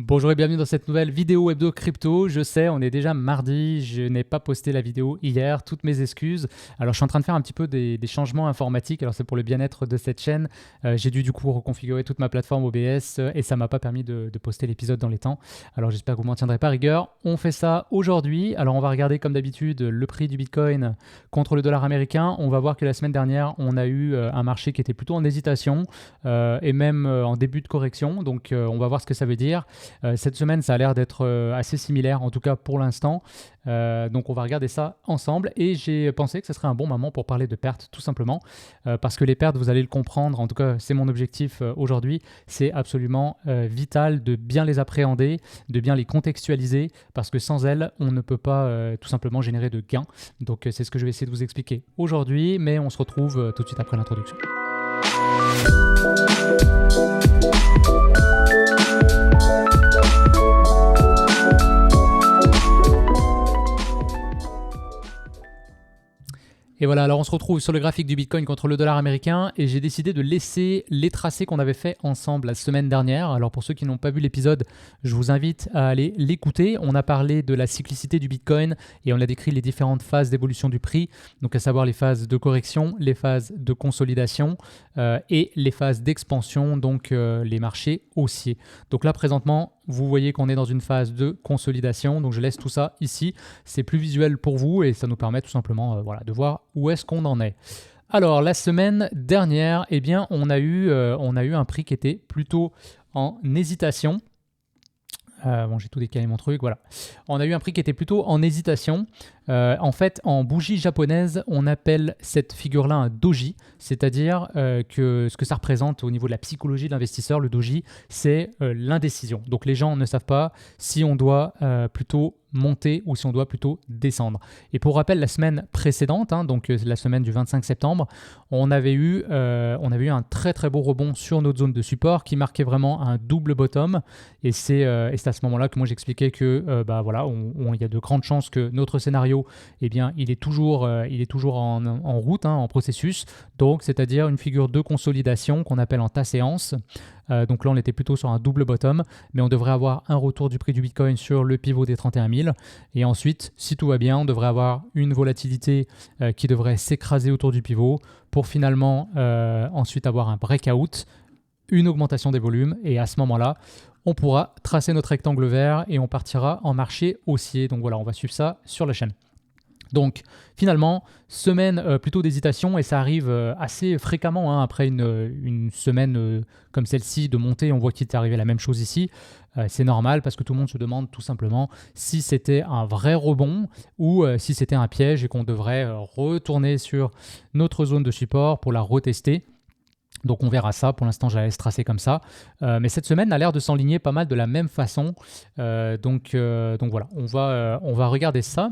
Bonjour et bienvenue dans cette nouvelle vidéo hebdo crypto. Je sais, on est déjà mardi, je n'ai pas posté la vidéo hier, toutes mes excuses. Alors je suis en train de faire un petit peu des changements informatiques, alors c'est pour le bien-être de cette chaîne. J'ai dû du coup reconfigurer toute ma plateforme OBS et ça m'a pas permis de poster l'épisode dans les temps. Alors j'espère que vous m'en tiendrez pas rigueur. On fait ça aujourd'hui. Alors on va regarder comme d'habitude le prix du Bitcoin contre le dollar américain. On va voir que la semaine dernière, on a eu un marché qui était plutôt en hésitation et même en début de correction. Donc on va voir ce que ça veut dire. Cette semaine, ça a l'air d'être assez similaire, en tout cas pour l'instant. Donc on va regarder ça ensemble et j'ai pensé que ce serait un bon moment pour parler de pertes, tout simplement. Parce que les pertes, vous allez le comprendre, en tout cas c'est mon objectif aujourd'hui, c'est absolument vital de bien les appréhender, de bien les contextualiser, parce que sans elles, on ne peut pas tout simplement générer de gains. Donc c'est ce que je vais essayer de vous expliquer aujourd'hui, mais on se retrouve tout de suite après l'introduction. Et voilà, alors on se retrouve sur le graphique du Bitcoin contre le dollar américain et j'ai décidé de laisser les tracés qu'on avait fait ensemble la semaine dernière. Alors pour ceux qui n'ont pas vu l'épisode, je vous invite à aller l'écouter. On a parlé de la cyclicité du Bitcoin et on a décrit les différentes phases d'évolution du prix, donc à savoir les phases de correction, les phases de consolidation et les phases d'expansion, donc les marchés haussiers. Donc là présentement, vous voyez qu'on est dans une phase de consolidation, donc je laisse tout ça ici. C'est plus visuel pour vous et ça nous permet tout simplement de voir où est-ce qu'on en est. Alors la semaine dernière, eh bien, on a eu un prix qui était plutôt en hésitation. J'ai tout décalé mon truc, voilà. On a eu un prix qui était plutôt en hésitation. En fait, en bougie japonaise, on appelle cette figure-là un doji, c'est-à-dire que ce que ça représente au niveau de la psychologie de l'investisseur, le doji, c'est l'indécision. Donc les gens ne savent pas si on doit plutôt monter ou si on doit plutôt descendre. Et pour rappel, la semaine précédente, donc la semaine du 25 septembre, on avait eu un très très beau rebond sur notre zone de support qui marquait vraiment un double bottom. Et c'est à ce moment-là que moi j'expliquais que il y a de grandes chances que notre scénario, eh bien, il est toujours en route, en processus. Donc, c'est-à-dire une figure de consolidation qu'on appelle en tas-séance. Donc là, on était plutôt sur un double bottom, mais on devrait avoir un retour du prix du Bitcoin sur le pivot des 31 000. Et ensuite, si tout va bien, on devrait avoir une volatilité qui devrait s'écraser autour du pivot pour finalement ensuite avoir un breakout, une augmentation des volumes. Et à ce moment-là, on pourra tracer notre rectangle vert et on partira en marché haussier. Donc voilà, on va suivre ça sur la chaîne. Donc finalement, semaine plutôt d'hésitation et ça arrive assez fréquemment après une semaine comme celle-ci de montée. On voit qu'il est arrivé la même chose ici. C'est normal parce que tout le monde se demande tout simplement si c'était un vrai rebond ou si c'était un piège et qu'on devrait retourner sur notre zone de support pour la retester. Donc on verra ça, pour l'instant je la laisse tracer comme ça. Mais cette semaine a l'air de s'enligner pas mal de la même façon. Donc voilà, on va regarder ça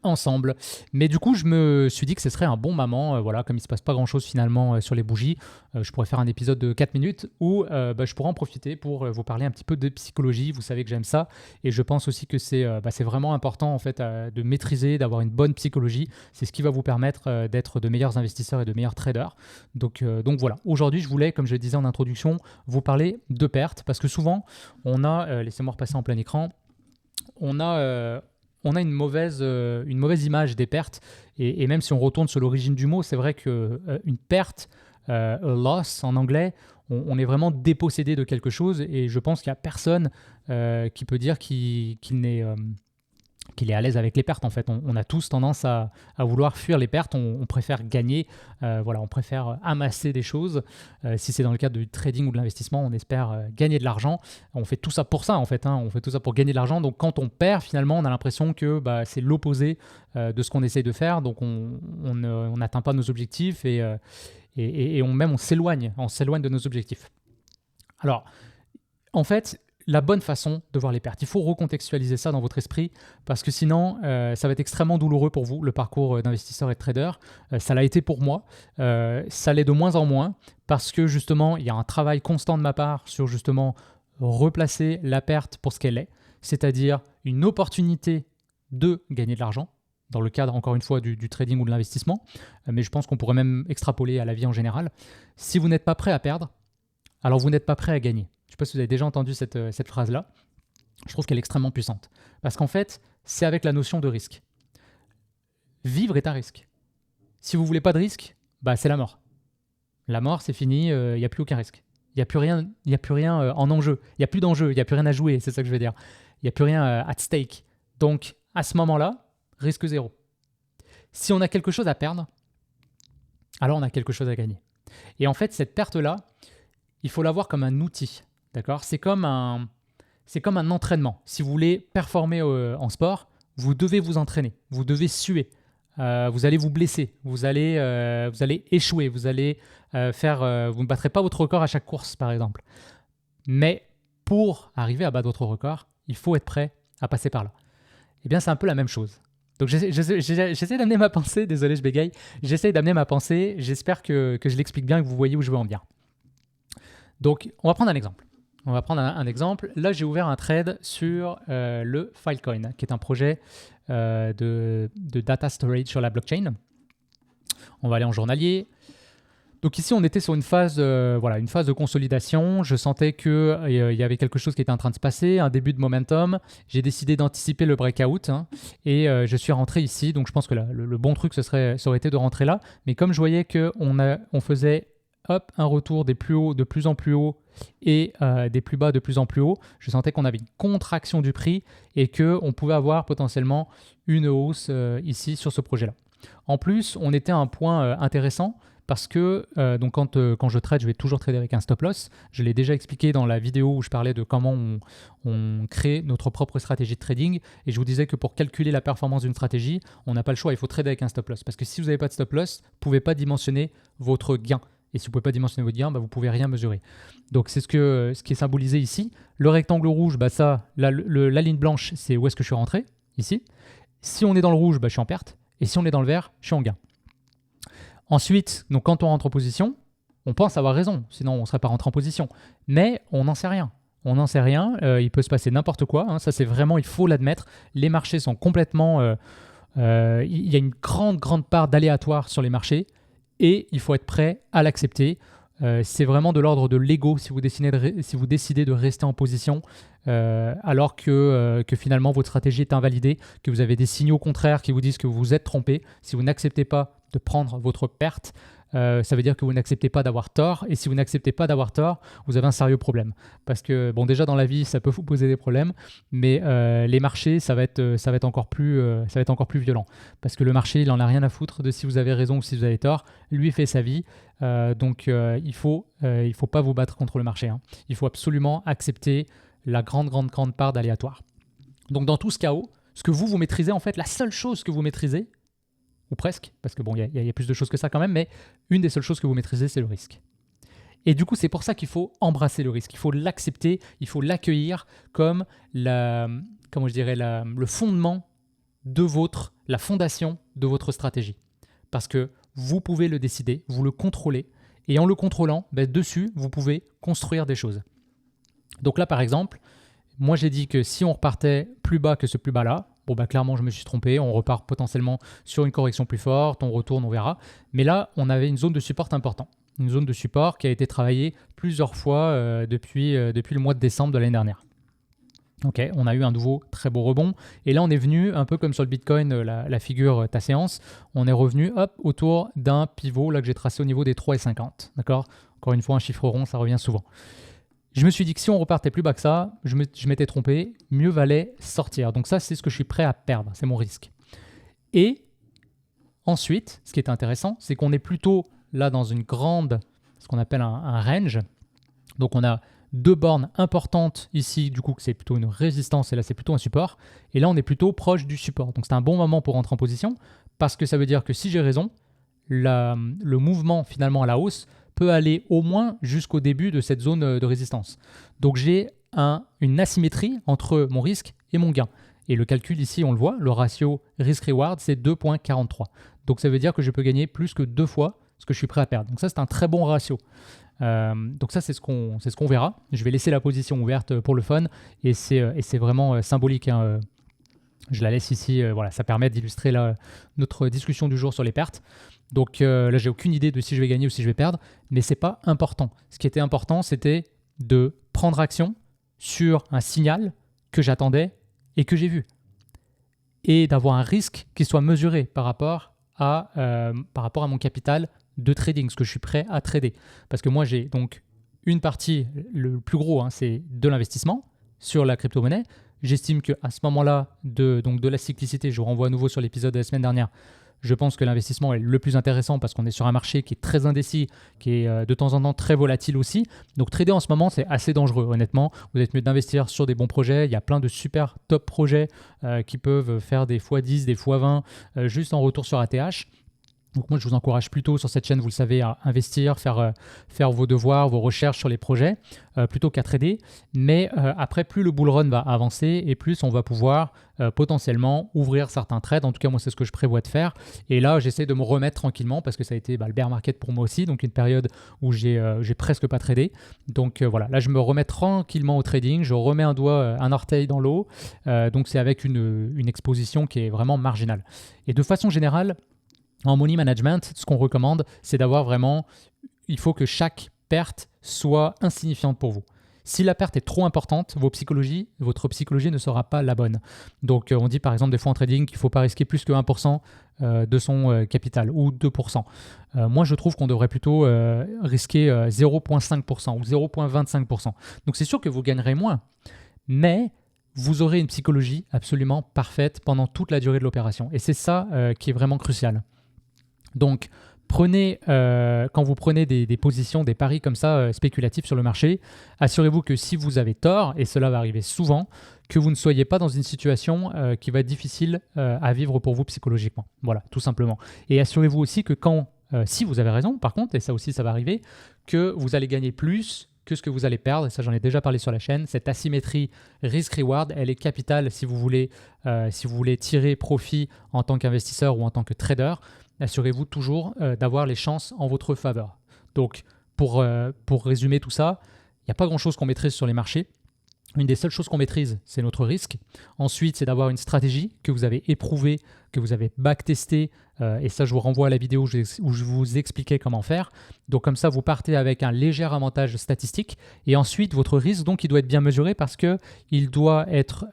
ensemble. Mais du coup, je me suis dit que ce serait un bon moment, comme il ne se passe pas grand-chose finalement sur les bougies, je pourrais faire un épisode de 4 minutes où je pourrais en profiter pour vous parler un petit peu de psychologie. Vous savez que j'aime ça et je pense aussi que c'est vraiment important en fait de maîtriser, d'avoir une bonne psychologie. C'est ce qui va vous permettre d'être de meilleurs investisseurs et de meilleurs traders. Donc voilà, aujourd'hui je voulais, comme je le disais en introduction, vous parler de pertes parce que souvent on a, laissez-moi repasser en plein écran, on a une mauvaise image des pertes et même si on retourne sur l'origine du mot, c'est vrai qu'une perte, a loss en anglais, on est vraiment dépossédé de quelque chose et je pense qu'il n'y a personne qui peut dire qu'il est à l'aise avec les pertes en fait. On a tous tendance à vouloir fuir les pertes, on préfère gagner, on préfère amasser des choses. Si c'est dans le cadre du trading ou de l'investissement, on espère gagner de l'argent. On fait tout ça pour ça en fait, on fait tout ça pour gagner de l'argent. Donc quand on perd finalement, on a l'impression que c'est l'opposé de ce qu'on essaye de faire. Donc on n'atteint pas nos objectifs et on s'éloigne de nos objectifs. Alors en fait, la bonne façon de voir les pertes. Il faut recontextualiser ça dans votre esprit parce que sinon, ça va être extrêmement douloureux pour vous, le parcours d'investisseur et de trader. Ça l'a été pour moi. Ça l'est de moins en moins parce que justement, il y a un travail constant de ma part sur justement replacer la perte pour ce qu'elle est, c'est-à-dire une opportunité de gagner de l'argent dans le cadre, encore une fois, du trading ou de l'investissement. Mais je pense qu'on pourrait même extrapoler à la vie en général. Si vous n'êtes pas prêt à perdre, alors vous n'êtes pas prêt à gagner. sais pas si vous avez déjà entendu cette phrase-là. Je trouve qu'elle est extrêmement puissante. Parce qu'en fait, c'est avec la notion de risque. Vivre est un risque. Si vous voulez pas de risque, bah c'est la mort. La mort, c'est fini, il n'y a plus aucun risque. Il n'y a plus rien en enjeu. Il n'y a plus d'enjeu, il n'y a plus rien à jouer, c'est ça que je veux dire. Il n'y a plus rien at stake. Donc, à ce moment-là, risque zéro. Si on a quelque chose à perdre, alors on a quelque chose à gagner. Et en fait, cette perte-là, il faut la voir comme un outil. D'accord ? C'est comme un entraînement. Si vous voulez performer en sport, vous devez vous entraîner, vous devez suer. Vous allez vous blesser, vous allez échouer, vous ne battrez pas votre record à chaque course, par exemple. Mais pour arriver à battre votre record, il faut être prêt à passer par là. Eh bien, c'est un peu la même chose. Donc, j'essaie d'amener ma pensée, désolé, je bégaye, j'essaie d'amener ma pensée, j'espère que je l'explique bien et que vous voyez où je veux en venir. Donc, on va prendre un exemple. Là, j'ai ouvert un trade sur le Filecoin, qui est un projet de data storage sur la blockchain. On va aller en journalier. Donc ici, on était sur une phase de consolidation. Je sentais qu'il y avait quelque chose qui était en train de se passer, un début de momentum. J'ai décidé d'anticiper le breakout et je suis rentré ici. Donc je pense que le bon truc, ça aurait été de rentrer là. Mais comme je voyais qu'on faisait un retour des plus hauts de plus en plus haut et des plus bas de plus en plus haut, je sentais qu'on avait une contraction du prix et qu'on pouvait avoir potentiellement une hausse ici sur ce projet-là. En plus, on était à un point intéressant parce que donc quand je trade, je vais toujours trader avec un stop loss. Je l'ai déjà expliqué dans la vidéo où je parlais de comment on crée notre propre stratégie de trading et je vous disais que pour calculer la performance d'une stratégie, on n'a pas le choix, il faut trader avec un stop loss parce que si vous n'avez pas de stop loss, vous ne pouvez pas dimensionner votre gain. Et si vous ne pouvez pas dimensionner votre gain, vous ne pouvez rien mesurer. Donc c'est ce qui est symbolisé ici. Le rectangle rouge, la ligne blanche, c'est où est-ce que je suis rentré, ici. Si on est dans le rouge, je suis en perte. Et si on est dans le vert, je suis en gain. Ensuite, donc quand on rentre en position, on pense avoir raison, sinon on ne serait pas rentré en position. Mais on n'en sait rien. Il peut se passer n'importe quoi. Ça, c'est vraiment, il faut l'admettre. Les marchés sont complètement... il y a une grande part d'aléatoire sur les marchés. Et il faut être prêt à l'accepter. C'est vraiment de l'ordre de l'ego si vous décidez de rester en position alors que finalement votre stratégie est invalidée, que vous avez des signaux contraires qui vous disent que vous vous êtes trompé. Si vous n'acceptez pas de prendre votre perte, ça veut dire que vous n'acceptez pas d'avoir tort. Et si vous n'acceptez pas d'avoir tort, vous avez un sérieux problème. Parce que, bon, déjà dans la vie, ça peut vous poser des problèmes, mais les marchés, ça va être encore plus violent. Parce que le marché, il n'en a rien à foutre de si vous avez raison ou si vous avez tort. Lui fait sa vie. Donc, il faut pas vous battre contre le marché. Il faut absolument accepter la grande part d'aléatoire. Donc, dans tout ce chaos, ce que vous maîtrisez, en fait, la seule chose que vous maîtrisez, ou presque, parce que bon, il y a plus de choses que ça quand même, mais une des seules choses que vous maîtrisez, c'est le risque. Et du coup, c'est pour ça qu'il faut embrasser le risque, il faut l'accepter, il faut l'accueillir comme le fondement de la fondation de votre stratégie. Parce que vous pouvez le décider, vous le contrôlez, et en le contrôlant, dessus, vous pouvez construire des choses. Donc là, par exemple, moi j'ai dit que si on repartait plus bas que ce plus bas-là, clairement, je me suis trompé. On repart potentiellement sur une correction plus forte. On retourne, on verra. Mais là, on avait une zone de support importante. Une zone de support qui a été travaillée plusieurs fois depuis le mois de décembre de l'année dernière. Ok, on a eu un nouveau très beau rebond. Et là, on est venu, un peu comme sur le Bitcoin, la figure ta séance, on est revenu autour d'un pivot là, que j'ai tracé au niveau des 3,50. D'accord ? Encore une fois, un chiffre rond, ça revient souvent. Je me suis dit que si on repartait plus bas que ça, je m'étais trompé, mieux valait sortir. Donc ça, c'est ce que je suis prêt à perdre, c'est mon risque. Et ensuite, ce qui est intéressant, c'est qu'on est plutôt là dans ce qu'on appelle un range. Donc on a deux bornes importantes ici, du coup, que c'est plutôt une résistance et là, c'est plutôt un support. Et là, on est plutôt proche du support. Donc c'est un bon moment pour rentrer en position parce que ça veut dire que si j'ai raison, le mouvement finalement à la hausse peut aller au moins jusqu'au début de cette zone de résistance. Donc j'ai une asymétrie entre mon risque et mon gain. Et le calcul ici, on le voit, le ratio risk-reward, c'est 2,43. Donc ça veut dire que je peux gagner plus que 2 fois ce que je suis prêt à perdre. Donc ça, c'est un très bon ratio. Donc ça, c'est ce qu'on verra. Je vais laisser la position ouverte pour le fun et c'est vraiment symbolique. Je la laisse ici, ça permet d'illustrer notre discussion du jour sur les pertes. Donc là, j'ai aucune idée de si je vais gagner ou si je vais perdre, mais c'est pas important. Ce qui était important, c'était de prendre action sur un signal que j'attendais et que j'ai vu. Et d'avoir un risque qui soit mesuré par rapport à mon capital de trading, ce que je suis prêt à trader. Parce que moi, j'ai donc une partie, le plus gros, c'est de l'investissement sur la crypto-monnaie. J'estime qu'à ce moment-là, de la cyclicité, je renvoie à nouveau sur l'épisode de la semaine dernière, je pense que l'investissement est le plus intéressant parce qu'on est sur un marché qui est très indécis, qui est de temps en temps très volatile aussi. Donc trader en ce moment, c'est assez dangereux, honnêtement. Vous êtes mieux d'investir sur des bons projets. Il y a plein de super top projets qui peuvent faire des x10, des x20 juste en retour sur ATH. Donc moi, je vous encourage plutôt sur cette chaîne, vous le savez, à investir, faire vos devoirs, vos recherches sur les projets, plutôt qu'à trader. Mais après, plus le bull run va avancer et plus on va pouvoir potentiellement ouvrir certains trades. En tout cas, moi, c'est ce que je prévois de faire. Et là, j'essaie de me remettre tranquillement parce que ça a été le bear market pour moi aussi, donc une période où j'ai presque pas tradé. Donc voilà, là, je me remets tranquillement au trading. Je remets un orteil dans l'eau. Donc c'est avec une exposition qui est vraiment marginale. Et de façon générale, en money management, ce qu'on recommande, c'est d'avoir vraiment, il faut que chaque perte soit insignifiante pour vous. Si la perte est trop importante, votre psychologie ne sera pas la bonne. Donc on dit par exemple des fois en trading qu'il ne faut pas risquer plus que 1% de son capital ou 2%. Moi je trouve qu'on devrait plutôt risquer 0,5% ou 0,25%. Donc c'est sûr que vous gagnerez moins, mais vous aurez une psychologie absolument parfaite pendant toute la durée de l'opération. Et c'est ça qui est vraiment crucial. Donc, quand vous prenez des positions, des paris comme ça spéculatifs sur le marché, assurez-vous que si vous avez tort, et cela va arriver souvent, que vous ne soyez pas dans une situation qui va être difficile à vivre pour vous psychologiquement. Voilà, tout simplement. Et assurez-vous aussi que si vous avez raison, par contre, et ça aussi ça va arriver, que vous allez gagner plus que ce que vous allez perdre. Et ça, j'en ai déjà parlé sur la chaîne. Cette asymétrie risk-reward, elle est capitale si vous voulez tirer profit en tant qu'investisseur ou en tant que trader. Assurez-vous toujours d'avoir les chances en votre faveur. Donc, pour résumer tout ça, il n'y a pas grand-chose qu'on maîtrise sur les marchés. Une des seules choses qu'on maîtrise, c'est notre risque. Ensuite, c'est d'avoir une stratégie que vous avez éprouvée, que vous avez backtestée. Et ça, je vous renvoie à la vidéo où je vous expliquais comment faire. Donc comme ça, vous partez avec un léger avantage statistique. Et ensuite, votre risque, donc, il doit être bien mesuré parce qu'il doit être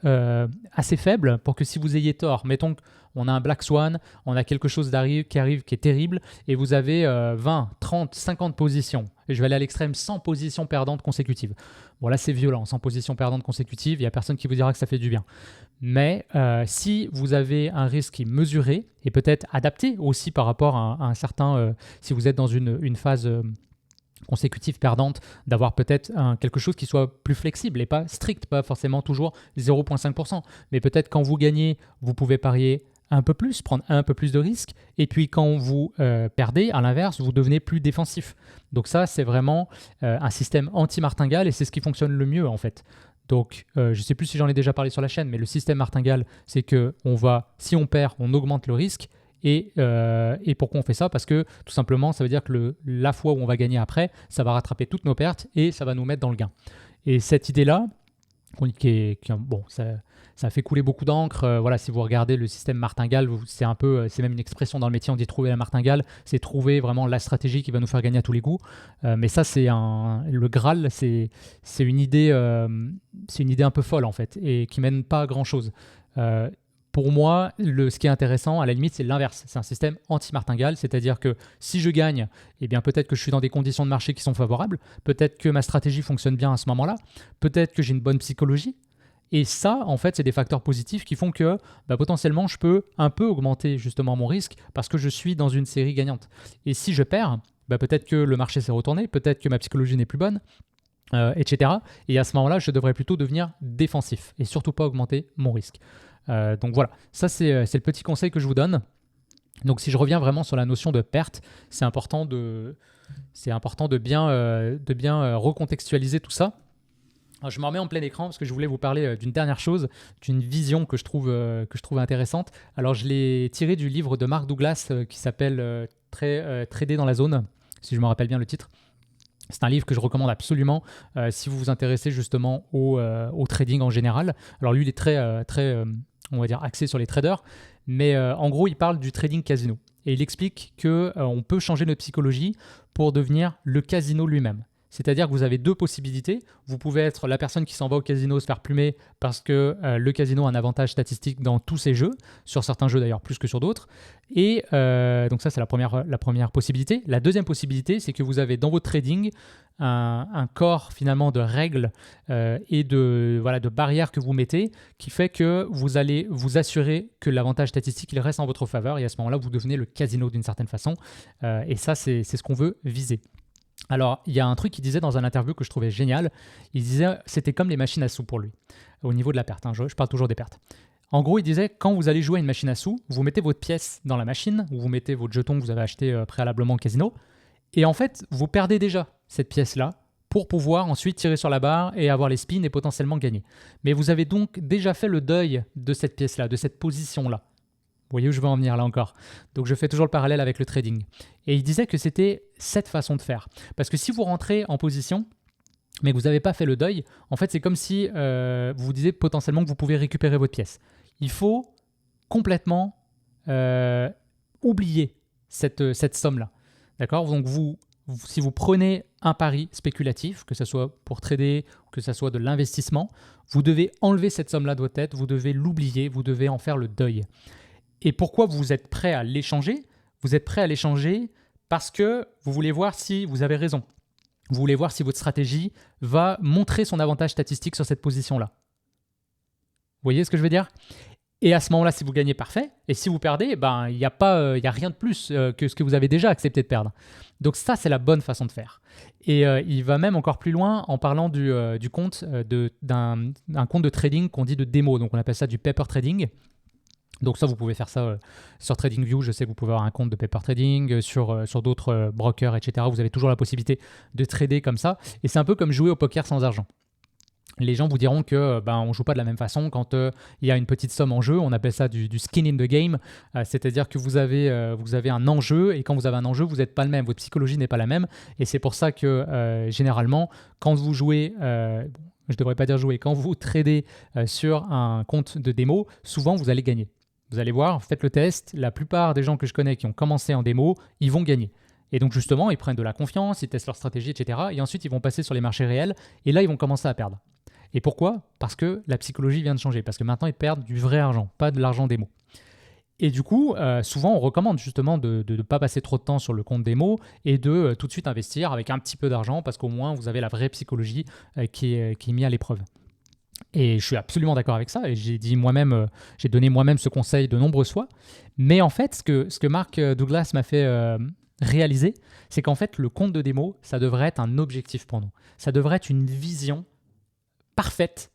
assez faible pour que si vous ayez tort, mettons qu'on a un Black Swan, on a quelque chose qui arrive qui est terrible, et vous avez 20, 30, 50 positions. Et je vais aller à l'extrême, 100 positions perdantes consécutives. Bon, là, c'est violent, 100 positions perdantes consécutives, il n'y a personne qui vous dira que ça fait du bien. Mais si vous avez un risque qui est mesuré et peut-être adapté aussi par rapport à un certain... si vous êtes dans une phase consécutive perdante, d'avoir peut-être quelque chose qui soit plus flexible et pas strict, pas forcément toujours 0,5%. Mais peut-être quand vous gagnez, vous pouvez parier un peu plus, prendre un peu plus de risques. Et puis quand vous perdez, à l'inverse, vous devenez plus défensif. Donc ça, c'est vraiment un système anti-martingale et c'est ce qui fonctionne le mieux en fait. Donc, je ne sais plus si j'en ai déjà parlé sur la chaîne, mais le système martingale, c'est que si on perd, on augmente le risque. Et pourquoi on fait ça? Parce que tout simplement, ça veut dire que la fois où on va gagner après, ça va rattraper toutes nos pertes et ça va nous mettre dans le gain. Et cette idée-là, ça fait couler beaucoup d'encre. Voilà, si vous regardez le système martingale, c'est même une expression dans le métier, on dit trouver la martingale, c'est trouver vraiment la stratégie qui va nous faire gagner à tous les coups. Mais ça, le Graal, c'est une idée un peu folle en fait et qui mène pas à grand chose. Pour moi, ce qui est intéressant, à la limite, c'est l'inverse. C'est un système anti-martingale, c'est-à-dire que si je gagne, eh bien peut-être que je suis dans des conditions de marché qui sont favorables, peut-être que ma stratégie fonctionne bien à ce moment-là, peut-être que j'ai une bonne psychologie. Et ça, en fait, c'est des facteurs positifs qui font que potentiellement, je peux un peu augmenter justement mon risque parce que je suis dans une série gagnante. Et si je perds, peut-être que le marché s'est retourné, peut-être que ma psychologie n'est plus bonne, etc. Et à ce moment-là, je devrais plutôt devenir défensif et surtout pas augmenter mon risque. Donc voilà, ça c'est le petit conseil que je vous donne. Donc si je reviens vraiment sur la notion de perte, c'est important de bien recontextualiser tout ça. Alors, je me remets en plein écran parce que je voulais vous parler d'une dernière chose, d'une vision que je trouve intéressante. Alors je l'ai tiré du livre de Mark Douglas qui s'appelle Trader dans la zone, si je me rappelle bien le titre. C'est un livre que je recommande absolument si vous vous intéressez justement au trading en général. Alors lui, il est très on va dire, axé sur les traders, mais en gros, il parle du trading casino. Et il explique qu'on peut changer notre psychologie pour devenir le casino lui-même. C'est-à-dire que vous avez deux possibilités. Vous pouvez être la personne qui s'en va au casino se faire plumer parce que le casino a un avantage statistique dans tous ses jeux, sur certains jeux d'ailleurs plus que sur d'autres. Et donc ça, c'est la première possibilité. La deuxième possibilité, c'est que vous avez dans votre trading un corps finalement de règles et de barrières que vous mettez qui fait que vous allez vous assurer que l'avantage statistique il reste en votre faveur et à ce moment-là, vous devenez le casino d'une certaine façon. Et ça, c'est ce qu'on veut viser. Alors, il y a un truc qu'il disait dans un interview que je trouvais génial. Il disait c'était comme les machines à sous pour lui, au niveau de la perte. Je parle toujours des pertes. En gros, il disait quand vous allez jouer à une machine à sous, vous mettez votre pièce dans la machine, ou vous mettez votre jeton que vous avez acheté préalablement au casino, et en fait, vous perdez déjà cette pièce-là pour pouvoir ensuite tirer sur la barre et avoir les spins et potentiellement gagner. Mais vous avez donc déjà fait le deuil de cette pièce-là, de cette position-là. Vous voyez où je veux en venir là encore. Donc je fais toujours le parallèle avec le trading. Et il disait que c'était cette façon de faire. Parce que si vous rentrez en position, mais que vous n'avez pas fait le deuil, en fait c'est comme si vous vous disiez potentiellement que vous pouvez récupérer votre pièce. Il faut complètement oublier cette somme-là. D'accord ? Donc si vous prenez un pari spéculatif, que ce soit pour trader, que ce soit de l'investissement, vous devez enlever cette somme-là de votre tête, vous devez l'oublier, vous devez en faire le deuil. Et pourquoi vous êtes prêt à l'échanger ? Vous êtes prêt à l'échanger parce que vous voulez voir si vous avez raison. Vous voulez voir si votre stratégie va montrer son avantage statistique sur cette position-là. Vous voyez ce que je veux dire ? Et à ce moment-là, si vous gagnez, parfait. Et si vous perdez, il n'y a rien de plus que ce que vous avez déjà accepté de perdre. Donc ça, c'est la bonne façon de faire. Et il va même encore plus loin en parlant du compte d'un compte de trading qu'on dit de démo. Donc on appelle ça du paper trading. Donc ça, vous pouvez faire ça sur TradingView. Je sais que vous pouvez avoir un compte de paper trading sur d'autres brokers, etc. Vous avez toujours la possibilité de trader comme ça. Et c'est un peu comme jouer au poker sans argent. Les gens vous diront que on ne joue pas de la même façon quand il y a une petite somme en jeu. On appelle ça du skin in the game. C'est-à-dire que vous avez un enjeu et quand vous avez un enjeu, vous n'êtes pas le même. Votre psychologie n'est pas la même. Et c'est pour ça que généralement, quand vous jouez... je ne devrais pas dire jouer. Quand vous tradez sur un compte de démo, souvent vous allez gagner. Vous allez voir, faites le test. La plupart des gens que je connais qui ont commencé en démo, ils vont gagner. Et donc justement, ils prennent de la confiance, ils testent leur stratégie, etc. Et ensuite, ils vont passer sur les marchés réels. Et là, ils vont commencer à perdre. Et pourquoi ? Parce que la psychologie vient de changer. Parce que maintenant, ils perdent du vrai argent, pas de l'argent démo. Et du coup, souvent, on recommande justement de ne pas passer trop de temps sur le compte démo et de tout de suite investir avec un petit peu d'argent parce qu'au moins, vous avez la vraie psychologie qui est mise à l'épreuve. Et je suis absolument d'accord avec ça. Et j'ai donné moi-même ce conseil de nombreuses fois. Mais en fait, ce que Mark Douglas m'a fait réaliser, c'est qu'en fait, le compte de démo, ça devrait être un objectif pour nous. Ça devrait être une vision parfaite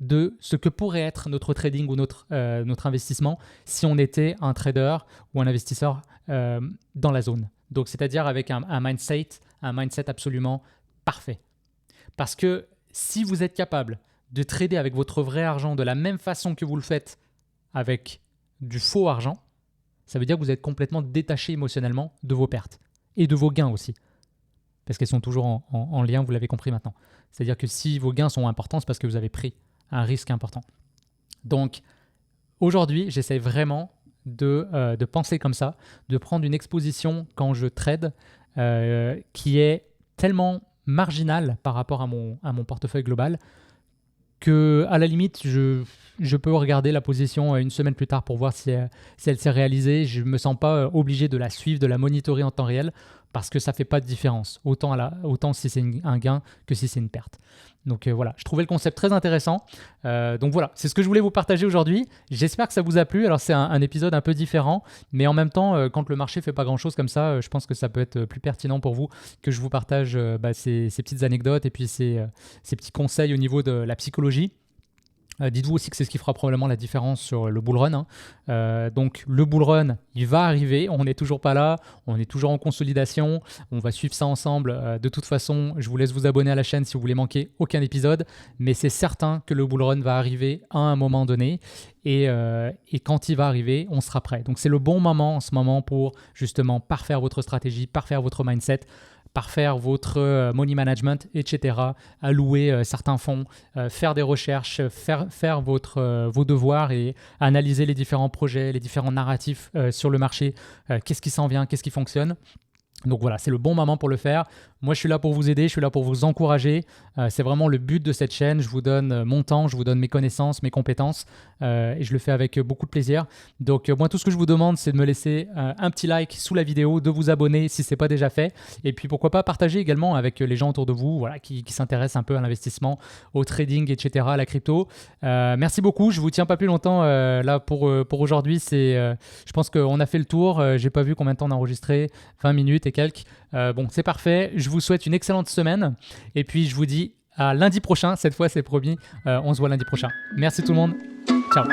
de ce que pourrait être notre trading ou notre investissement si on était un trader ou un investisseur dans la zone. Donc, c'est-à-dire avec un mindset absolument parfait. Parce que si vous êtes capable de trader avec votre vrai argent de la même façon que vous le faites avec du faux argent, ça veut dire que vous êtes complètement détaché émotionnellement de vos pertes et de vos gains aussi. Parce qu'elles sont toujours en lien, vous l'avez compris maintenant. C'est-à-dire que si vos gains sont importants, c'est parce que vous avez pris un risque important. Donc, aujourd'hui, j'essaie vraiment de penser comme ça, de prendre une exposition quand je trade qui est tellement marginale par rapport à mon portefeuille global que, à la limite, je peux regarder la position une semaine plus tard pour voir si elle s'est réalisée. Je ne me sens pas obligé de la suivre, de la monitorer en temps réel parce que ça ne fait pas de différence, autant si c'est un gain que si c'est une perte. Donc voilà, je trouvais le concept très intéressant. Donc voilà, c'est ce que je voulais vous partager aujourd'hui. J'espère que ça vous a plu. Alors c'est un épisode un peu différent, mais en même temps, quand le marché ne fait pas grand-chose comme ça, je pense que ça peut être plus pertinent pour vous que je vous partage ces petites anecdotes et puis ces petits conseils au niveau de la psychologie. Dites-vous aussi que c'est ce qui fera probablement la différence sur le bull run. Donc le bull run, il va arriver. On n'est toujours pas là. On est toujours en consolidation. On va suivre ça ensemble. De toute façon, je vous laisse vous abonner à la chaîne si vous voulez manquer aucun épisode. Mais c'est certain que le bull run va arriver à un moment donné. Et quand il va arriver, on sera prêt. Donc c'est le bon moment en ce moment pour justement parfaire votre stratégie, parfaire votre mindset, parfaire votre money management, etc., allouer certains fonds, faire des recherches, faire vos devoirs et analyser les différents projets, les différents narratifs sur le marché, qu'est-ce qui s'en vient, qu'est-ce qui fonctionne. Donc voilà, c'est le bon moment pour le faire. Moi, je suis là pour vous aider, je suis là pour vous encourager. C'est vraiment le but de cette chaîne. Je vous donne mon temps, je vous donne mes connaissances, mes compétences et je le fais avec beaucoup de plaisir. Donc, moi, tout ce que je vous demande, c'est de me laisser un petit like sous la vidéo, de vous abonner si ce n'est pas déjà fait et puis pourquoi pas partager également avec les gens autour de vous voilà, qui s'intéressent un peu à l'investissement, au trading, etc., à la crypto. Merci beaucoup. Je ne vous tiens pas plus longtemps là pour aujourd'hui. Je pense qu'on a fait le tour. Je n'ai pas vu combien de temps on a enregistré, 20 minutes et quelques. Bon, c'est parfait. Je vous souhaite une excellente semaine. Et puis, je vous dis à lundi prochain. Cette fois, c'est promis. On se voit lundi prochain. Merci tout le monde. Ciao.